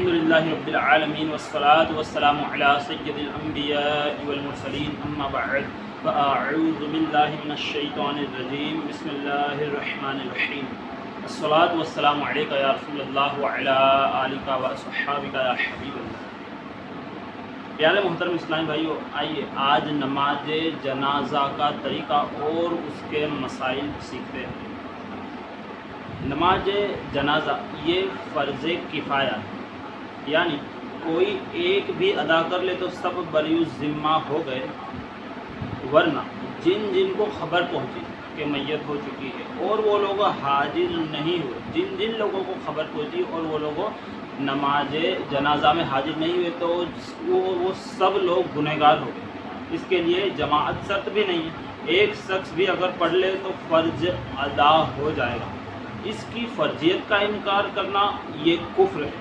الحمدللہ رب العالمین والصلاة والسلام علی سید الانبیاء والمرسلین اما بعد فاعوذ باللہ من الشیطان الرجیم بسم اللہ الرحمن الرحیم الصلاة والسلام علیکہ یا رسول اللہ وعلی آلکہ واصحابکہ یا حبیب اللہ۔ پیارے محترم اسلامی بھائیو، آئیے آج نماز جنازہ کا طریقہ اور اس کے مسائل سیکھتے ہیں۔ نماز جنازہ یہ فرض کفایہ ہے، یعنی کوئی ایک بھی ادا کر لے تو سب بری الذمہ ہو گئے، ورنہ جن جن کو خبر پہنچی کہ میت ہو چکی ہے اور وہ لوگ حاضر نہیں ہوئے، جن لوگوں کو خبر پہنچی اور وہ لوگ نماز جنازہ میں حاضر نہیں ہوئے تو وہ سب لوگ گنہگار ہو گئے۔ اس کے لیے جماعت شرط بھی نہیں ہے، ایک شخص بھی اگر پڑھ لے تو فرض ادا ہو جائے گا۔ اس کی فرضیت کا انکار کرنا یہ کفر ہے۔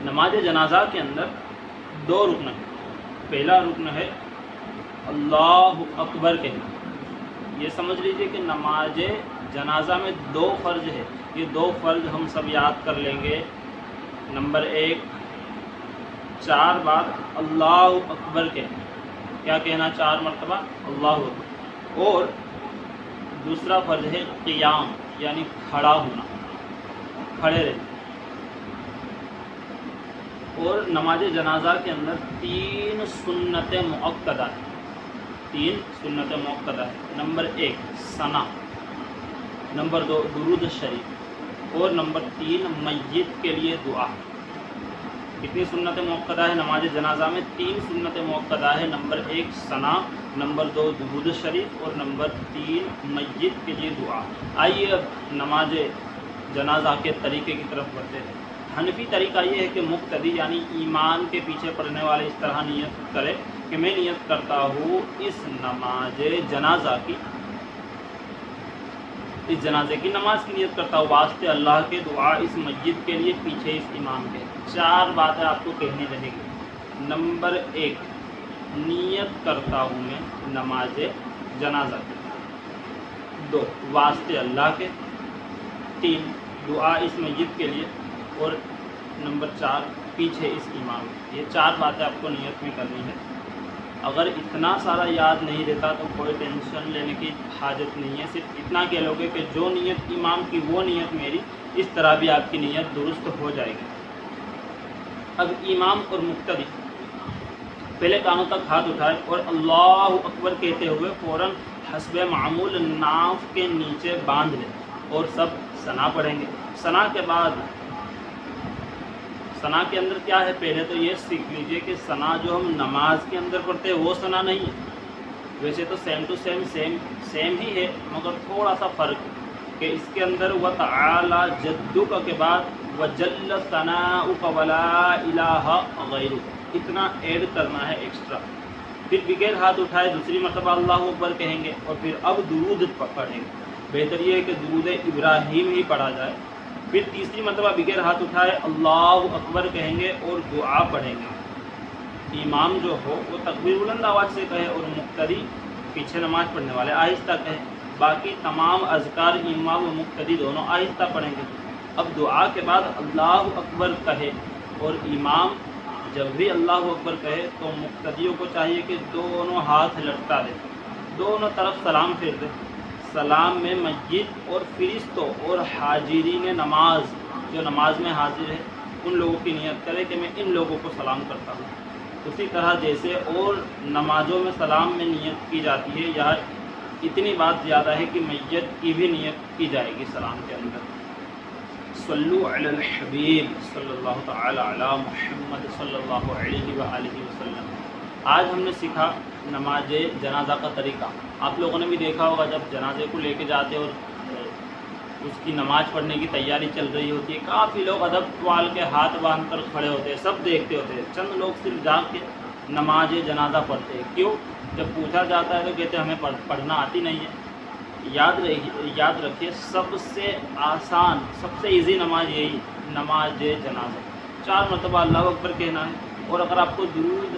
نماز جنازہ کے اندر دو رکن ہیں۔ پہلا رکن ہے اللہ اکبر کہنا۔ یہ سمجھ لیجئے کہ نماز جنازہ میں دو فرض ہے، یہ دو فرض ہم سب یاد کر لیں گے۔ نمبر ایک، 4 بار اللہ اکبر کہنا۔ کیا کہنا؟ 4 مرتبہ اللہ اکبر۔ اور دوسرا فرض ہے قیام، یعنی کھڑا ہونا، کھڑے رہنا۔ اور نماز جنازہ کے اندر 3 سنت مؤکدہ ہیں، 3 سنت مؤکدہ ہیں۔ نمبر 1 ثنا، نمبر 2 درود شریف، اور نمبر 3 میت کے لیے دعا۔ کتنی سنت مؤکدہ ہے نماز جنازہ میں؟ 3 سنت مؤکدہ ہے۔ نمبر 1 ثنا، نمبر 2 درود شریف، اور نمبر 3 میت کے لیے دعا۔ آئیے اب نماز جنازہ کے طریقے کی طرف بڑھتے ہیں۔ حنفی طریقہ یہ ہے کہ مقتدی یعنی ایمان کے پیچھے پڑھنے والے اس طرح نیت کرے کہ میں نیت کرتا ہوں اس جنازے کی نماز کی نیت کرتا ہوں، واسطے اللہ کے، دعا اس مسجد کے لیے، پیچھے اس امام کے۔ 4 باتیں آپ کو کہنی رہے گی۔ نمبر 1 نیت کرتا ہوں میں نماز جنازہ کی۔ 2 واسطے اللہ کے۔ 3 دعا اس مسجد کے لیے، اور نمبر 4 پیچھے اس امام کے۔ یہ 4 باتیں آپ کو نیت میں کرنی ہے۔ اگر اتنا سارا یاد نہیں رہتا تو کوئی ٹینشن لینے کی حاجت نہیں ہے، صرف اتنا کہہ لو گے کہ جو نیت امام کی وہ نیت میری، اس طرح بھی آپ کی نیت درست ہو جائے گی۔ اب امام اور مقتدی پہلے کانوں تک ہاتھ اٹھائے اور اللہ اکبر کہتے ہوئے فوراً حسب معمول ناف کے نیچے باندھ لیں اور سب ثنا پڑھیں گے۔ ثنا کے بعد ثنا کے اندر کیا ہے؟ پہلے تو یہ سیکھ لیجئے کہ ثنا جو ہم نماز کے اندر پڑھتے ہیں وہ ثنا نہیں ہے، ویسے تو سیم ٹو سیم ہی ہے، مگر تھوڑا سا فرق ہے کہ اس کے اندر وَتَعَالَى جَدُّكَ کے بعد وَجَلَّ ثَنَاؤُكَ وَلَا إِلَٰهَ غَيْرُكَ اتنا ایڈ کرنا ہے ایکسٹرا۔ پھر بغیر ہاتھ اٹھائے دوسری مرتبہ اللہ اکبر کہیں گے، اور پھر اب درود پڑھیں گے۔ بہتر یہ ہے کہ درود ابراہیم ہی پڑھا جائے۔ پھر تیسری مرتبہ بغیر ہاتھ اٹھائے اللہ اکبر کہیں گے اور دعا پڑھیں گے۔ امام جو ہو وہ تکبیر بلند آواز سے کہے اور مقتدی پیچھے نماز پڑھنے والے آہستہ کہیں۔ باقی تمام اذکار امام و مقتدی دونوں آہستہ پڑھیں گے۔ اب دعا کے بعد اللہ اکبر کہے اور امام جب بھی اللہ اکبر کہے تو مقتدیوں کو چاہیے کہ دونوں ہاتھ لٹکا دیں، دونوں طرف سلام پھیر دیں۔ سلام میں مسجد اور فرشتوں اور حاضرین نماز جو نماز میں حاضر ہے ان لوگوں کی نیت کرے کہ میں ان لوگوں کو سلام کرتا ہوں۔ اسی طرح جیسے اور نمازوں میں سلام میں نیت کی جاتی ہے، یہاں اتنی بات زیادہ ہے کہ میت کی بھی نیت کی جائے گی سلام کے اندر۔ صلو علی الحبیب صلی اللہ تعالی علی محمد صلی اللہ علیہ وآلہ وسلم۔ آج ہم نے سیکھا نماز جنازہ کا طریقہ۔ آپ لوگوں نے بھی دیکھا ہوگا جب جنازے کو لے کے جاتے اور اس کی نماز پڑھنے کی تیاری چل رہی ہوتی ہے، کافی لوگ ادب توال کے ہاتھ باندھ کر کھڑے ہوتے ہیں، سب دیکھتے ہوتے ہیں، چند لوگ صرف جا کے نماز جنازہ پڑھتے ہیں۔ کیوں؟ جب پوچھا جاتا ہے تو کہتے ہیں ہمیں پڑھنا آتی نہیں ہے۔ یاد رکھیے سب سے آسان، سب سے ایزی نماز یہی نماز جنازہ۔ 4 مرتبہ اللہ اکبر کہنا ہے، اور اگر آپ کو درود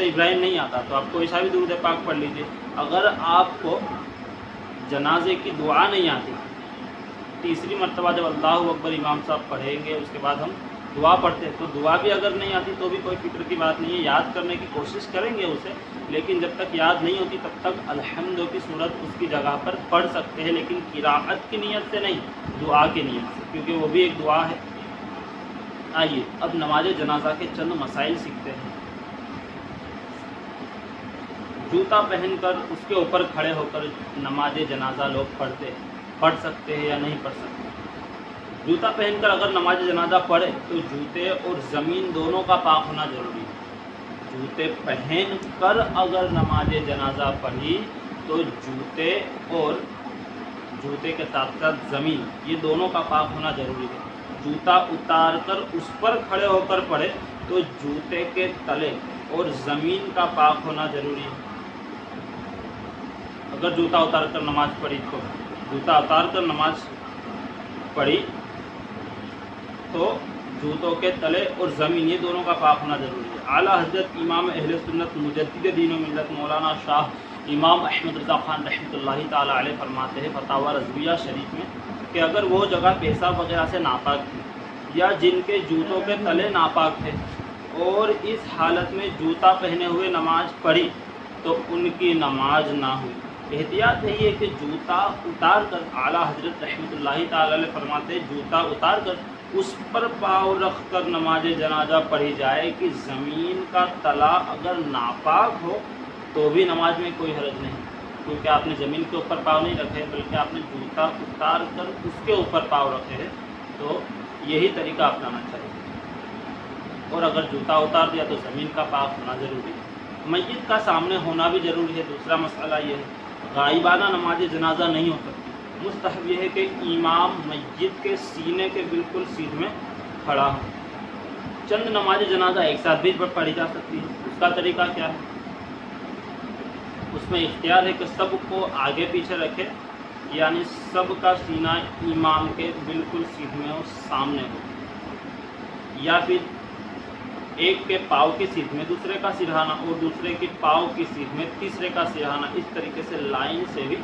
ابراہیم نہیں آتا تو آپ کو ایسا بھی درود پاک پڑھ لیجئے۔ اگر آپ کو جنازے کی دعا نہیں آتی، تیسری مرتبہ جب اللہ اکبر امام صاحب پڑھیں گے اس کے بعد ہم دعا پڑھتے ہیں، تو دعا بھی اگر نہیں آتی تو بھی کوئی فکر کی بات نہیں ہے، یاد کرنے کی کوشش کریں گے اسے، لیکن جب تک یاد نہیں ہوتی تب تک الحمد کی صورت اس کی جگہ پر پڑھ سکتے ہیں، لیکن قراءت کی نیت سے نہیں، دعا کی نیت سے، کیونکہ وہ بھی ایک دعا ہے۔ آئیے اب نماز جنازہ کے چند مسائل سیکھتے ہیں۔ جوتا پہن کر اس کے اوپر کھڑے ہو کر نماز جنازہ لوگ پڑھ سکتے ہیں یا نہیں پڑھ سکتے؟ جوتا پہن کر اگر نماز جنازہ پڑھے تو جوتے اور زمین دونوں کا پاک ہونا ضروری ہے۔ جوتے پہن کر اگر نماز جنازہ پڑھی تو جوتے اور جوتے کے ساتھ ساتھ زمین یہ دونوں کا پاک ہونا ضروری ہے۔ جوتا اتار کر اس پر کھڑے ہو کر پڑھے تو جوتے کے تلے اور زمین کا پاک ہونا ضروری ہے۔ اگر جوتا اتار کر نماز پڑھی تو جوتا اتار کر نماز پڑھی تو جوتوں کے تلے اور زمین یہ دونوں کا پاک ہونا ضروری ہے۔ اعلیٰ حضرت امام اہل سنت مجدد دین و ملت مولانا شاہ امام احمد رضا خان رحمۃ اللہ تعالی علیہ فرماتے ہیں فتاوی رضویہ شریف میں کہ اگر وہ جگہ پیشاب وغیرہ سے ناپاک تھی یا جن کے جوتوں کے تلے ناپاک تھے اور اس حالت میں جوتا پہنے ہوئے نماز پڑھی تو ان کی نماز نہ ہوئی۔ احتیاط یہی ہے کہ جوتا اتار کر اعلیٰ حضرت رحمۃ اللہ تعالی علیہ فرماتے ہیں جوتا اتار کر اس پر پاؤں رکھ کر نماز جنازہ پڑھی جائے کہ زمین کا تلا اگر ناپاک ہو تو بھی نماز میں کوئی حرج نہیں، کیونکہ آپ نے زمین کے اوپر پاؤں نہیں رکھے بلکہ آپ نے جوتا اتار کر اس کے اوپر پاؤں رکھے ہیں، تو یہی طریقہ اپنانا چاہیے۔ اور اگر جوتا اتار دیا تو زمین کا پاک ہونا ضروری ہے۔ میت کا سامنے ہونا بھی ضروری ہے۔ دوسرا مسئلہ یہ ہے غائبانہ نماز جنازہ نہیں ہو سکتی۔ مستحب یہ ہے کہ امام میت کے سینے کے بالکل سیدھ میں کھڑا ہو۔ چند نماز جنازہ ایک ساتھ بھی پڑھی جا سکتی ہے۔ اس کا طریقہ کیا ہے؟ اس میں اختیار ہے کہ سب کو آگے پیچھے رکھے، یعنی سب کا سینہ امام کے بالکل سیدھ میں ہو، سامنے ہو، یا پھر ایک کے پاؤں کی سیدھ میں دوسرے کا سرہانہ اور دوسرے کے پاؤں کی سیدھ میں تیسرے کا سرہانہ، اس طریقے سے لائن سے بھی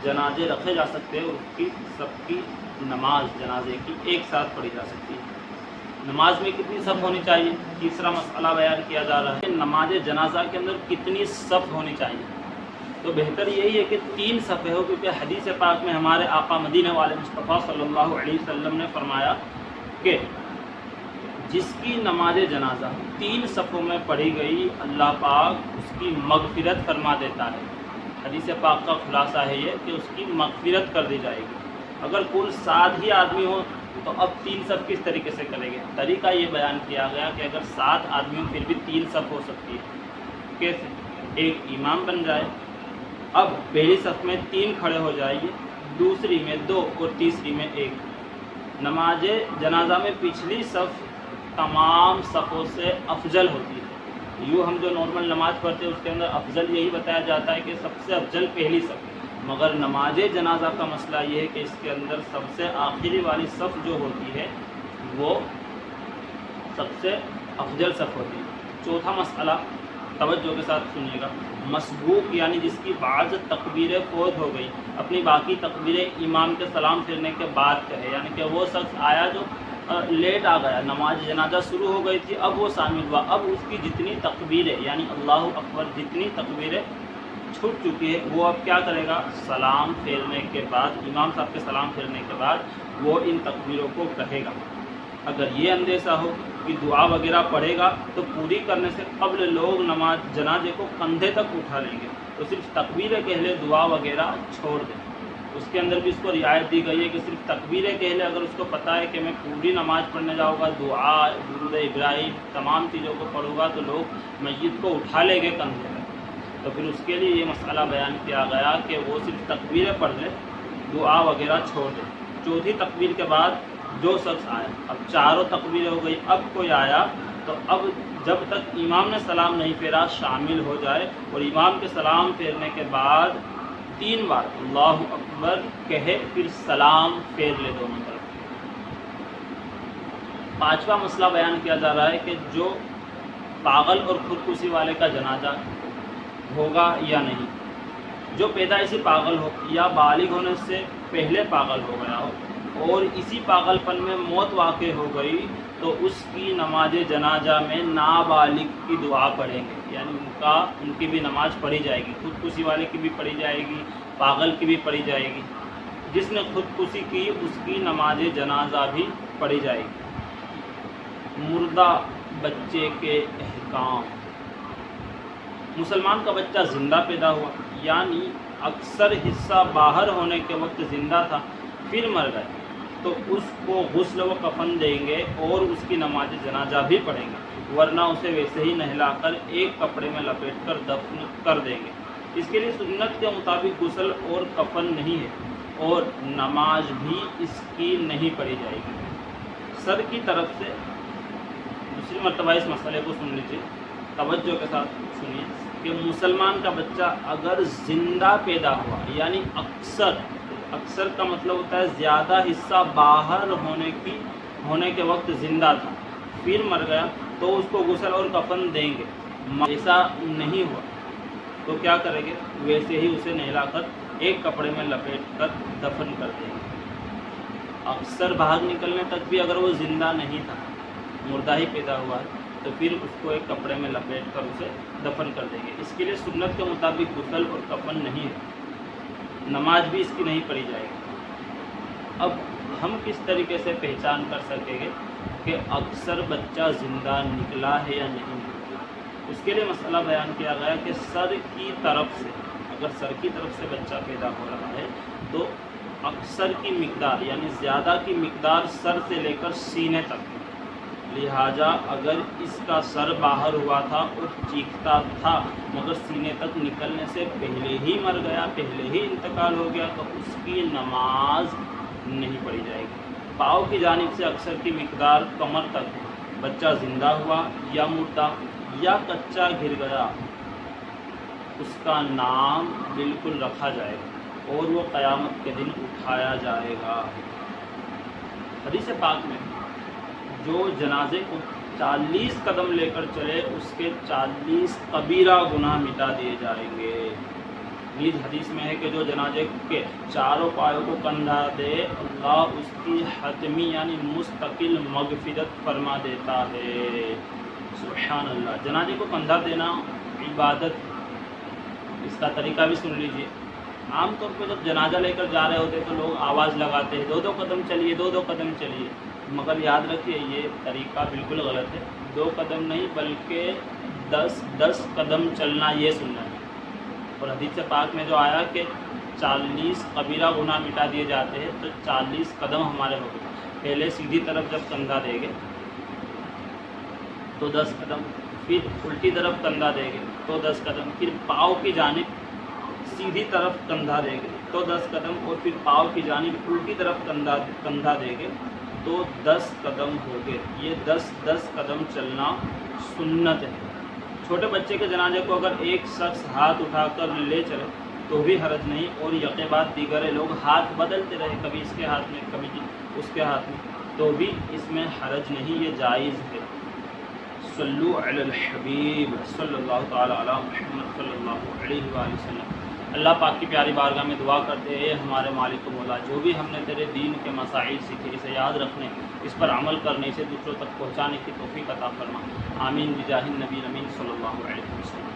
جنازے رکھے جا سکتے ہیں، اس کی سب کی نماز جنازے کی ایک ساتھ پڑھی جا سکتی ہے۔ نماز میں کتنی صف ہونی چاہیے؟ تیسرا مسئلہ بیان کیا جا رہا ہے نماز جنازہ کے اندر کتنی صف ہونی چاہیے، تو بہتر یہی ہے کہ 3 صفیں ہو، کیونکہ حدیث پاک میں ہمارے آقا مدینہ والے مصطفیٰ صلی اللہ علیہ وسلم نے فرمایا کہ جس کی نماز جنازہ 3 صفوں میں پڑھی گئی اللہ پاک اس کی مغفرت فرما دیتا ہے۔ حدیث پاک کا خلاصہ ہے یہ کہ اس کی مغفرت کر دی جائے گی۔ اگر کل 7 ہی آدمی ہو تو اب 3 صف کس طریقے سے کریں گے؟ طریقہ یہ بیان کیا گیا کہ اگر 7 آدمی ہوں پھر بھی 3 صف ہو سکتی ہے۔ کیسے؟ ایک امام بن جائے، اب پہلی صف میں 3 کھڑے ہو جائیے، دوسری میں 2 اور تیسری میں 1۔ نماز جنازہ میں پچھلی صف تمام صفوں سے افضل ہوتی ہے۔ یوں ہم جو نارمل نماز پڑھتے ہیں اس کے اندر افضل یہی بتایا جاتا ہے کہ سب سے افضل پہلی صف، مگر نماز جنازہ کا مسئلہ یہ ہے کہ اس کے اندر سب سے آخری والی صف جو ہوتی ہے وہ سب سے افضل صف ہوتی ہے۔ چوتھا مسئلہ توجہ کے ساتھ سنیے گا، مسبوق یعنی جس کی بعض تکبیریں فوت ہو گئی، اپنی باقی تکبیریں امام کے سلام پھرنے کے بعد کہے، یعنی کہ وہ شخص آیا جو لیٹ آ گیا، نماز جنازہ شروع ہو گئی تھی اب وہ شامل ہوا، اب اس کی جتنی تکبیریں یعنی اللہ اکبر جتنی تکبیریں چھوٹ چکی ہے وہ اب کیا کرے گا؟ سلام پھیرنے کے بعد، امام صاحب کے سلام پھیرنے کے بعد وہ ان تکبیروں کو کہے گا۔ اگر یہ اندیشہ ہو کہ دعا وغیرہ پڑھے گا تو پوری کرنے سے قبل لوگ نماز جنازے کو کندھے تک اٹھا لیں گے، تو صرف تکبیریں کہہ لے، دعا وغیرہ چھوڑ دیں۔ اس کے اندر بھی اس کو رعایت دی گئی ہے کہ صرف تکبیریں کہہ لے، اگر اس کو پتہ ہے کہ میں پوری نماز پڑھنے جاؤں گا، دعا درود ابراہیم تمام چیزوں کو پڑھوں گا تو لوگ میت کو اٹھا لیں گے کندھے میں، تو پھر اس کے لیے یہ مسئلہ بیان کیا گیا کہ وہ صرف تکبیریں پڑھ لے، دعا وغیرہ چھوڑ دے۔ چوتھی تکبیر کے بعد جو شخص آیا، اب چاروں تکبیریں ہو گئی، اب کوئی آیا تو اب جب تک امام نے سلام نہیں پھیرا شامل ہو جائے، اور امام کے سلام پھیرنے کے بعد 3 بار اللہ اکبر کہے، پھر سلام پھیر لے دونوں طرف۔ 5واں مسئلہ بیان کیا جا رہا ہے کہ جو پاگل اور خودکشی والے کا جنازہ ہوگا یا نہیں، جو پیدائشی پاگل ہو یا بالغ ہونے سے پہلے پاگل ہو گیا ہو اور اسی پاگل پن میں موت واقع ہو گئی تو اس کی نماز جنازہ میں نابالغ کی دعا پڑھیں گے، یعنی ان کی بھی نماز پڑھی جائے گی، خودکشی والے کی بھی پڑھی جائے گی، پاگل کی بھی پڑھی جائے گی، جس نے خودکشی کی اس کی نماز جنازہ بھی پڑھی جائے گی۔ مردہ بچے کے احکام۔ مسلمان کا بچہ زندہ پیدا ہوا، یعنی اکثر حصہ باہر ہونے کے وقت زندہ تھا، پھر مر گئے تو اس کو غسل و کفن دیں گے اور اس کی نماز جنازہ بھی پڑھیں گے، ورنہ اسے ویسے ہی نہلا کر ایک کپڑے میں لپیٹ کر دفن کر دیں گے۔ اس کے لیے سنت کے مطابق غسل اور کفن نہیں ہے اور نماز بھی اس کی نہیں پڑھی جائے گی۔ سر کی طرف سے دوسری مرتبہ اس مسئلے کو سن لیجیے، توجہ کے ساتھ سنیے کہ مسلمان کا بچہ اگر زندہ پیدا ہوا، یعنی اکثر کا مطلب ہوتا ہے زیادہ حصہ باہر ہونے کے وقت زندہ تھا، پھر مر گیا تو اس کو غسل اور کفن دیں گے۔ ایسا نہیں ہوا تو کیا کریں گے؟ ویسے ہی اسے نہلا کر ایک کپڑے میں لپیٹ کر دفن کر دیں گے۔ اکثر باہر نکلنے تک بھی اگر وہ زندہ نہیں تھا، مردہ ہی پیدا ہوا ہے، تو پھر اس کو ایک کپڑے میں لپیٹ کر اسے دفن کر دیں گے۔ اس کے لیے سنت کے مطابق غسل اور کفن نہیں ہے، نماز بھی اس کی نہیں پڑھی جائے گی۔ اب ہم کس طریقے سے پہچان کر سکیں گے کہ اکثر بچہ زندہ نکلا ہے یا نہیں؟ اس کے لیے مسئلہ بیان کیا گیا کہ سر کی طرف سے، اگر سر کی طرف سے بچہ پیدا ہو رہا ہے تو اکثر کی مقدار یعنی زیادہ کی مقدار سر سے لے کر سینے تک، لہٰذا اگر اس کا سر باہر ہوا تھا اور چیختا تھا مگر سینے تک نکلنے سے پہلے ہی مر گیا، پہلے ہی انتقال ہو گیا، تو اس کی نماز نہیں پڑھی جائے گی۔ پاؤں کی جانب سے اکثر کی مقدار کمر تک بچہ زندہ ہوا یا مردہ یا کچا گر گیا، اس کا نام بالکل رکھا جائے گا اور وہ قیامت کے دن اٹھایا جائے گا۔ حدیث پاک میں جو جنازے کو 40 قدم لے کر چلے اس کے 40 کبیرہ گناہ مٹا دیے جائیں گے۔ نیز حدیث میں ہے کہ جو جنازے کے چاروں پایوں کو کندھا دے اللہ اس کی حتمی یعنی مستقل مغفرت فرما دیتا ہے۔ سبحان اللہ۔ جنازے کو کندھا دینا عبادت، اس کا طریقہ بھی سن لیجئے۔ عام طور پہ جب جنازہ لے کر جا رہے ہوتے تو لوگ آواز لگاتے ہیں 2 قدم چلیے، 2 قدم چلیے، مگر یاد رکھیے یہ طریقہ بالکل غلط ہے۔ 2 قدم نہیں بلکہ 10 قدم چلنا یہ سننا ہے۔ اور حدیث پاک میں جو آیا کہ 40 کبیرہ گناہ مٹا دیے جاتے ہیں، تو 40 قدم ہمارے ہو گئے۔ پہلے سیدھی طرف جب کندھا دیں گے تو 10 قدم، پھر الٹی طرف کندھا دیں گے تو 10 قدم، پھر پاؤں کی جانب سیدھی طرف کندھا دیں گے تو 10 قدم، اور پھر پاؤں کی جانب الٹی طرف کندھا دیں گے تو 10 قدم ہو گئے۔ یہ 10 قدم چلنا سنت ہے۔ چھوٹے بچے کے جنازے کو اگر ایک شخص ہاتھ اٹھا کر لے چلے تو بھی حرج نہیں، اور یقے بعد دیگر لوگ ہاتھ بدلتے رہے، کبھی اس کے ہاتھ میں کبھی اس کے ہاتھ میں، تو بھی اس میں حرج نہیں، یہ جائز ہے۔ صلو علی الحبیب صلی اللہ تعالی علی محمد صلی اللہ علیہ وآلہ وسلم۔ اللہ پاک کی پیاری بارگاہ میں دعا کرتے ہیں، ہمارے مالک و مولا، جو بھی ہم نے تیرے دین کے مسائل سیکھے اسے یاد رکھنے، اس پر عمل کرنے، اسے دوسروں تک پہنچانے کی توفیق عطا فرما۔ آمین بجاہ النبی امین صلی اللہ علیہ وسلم۔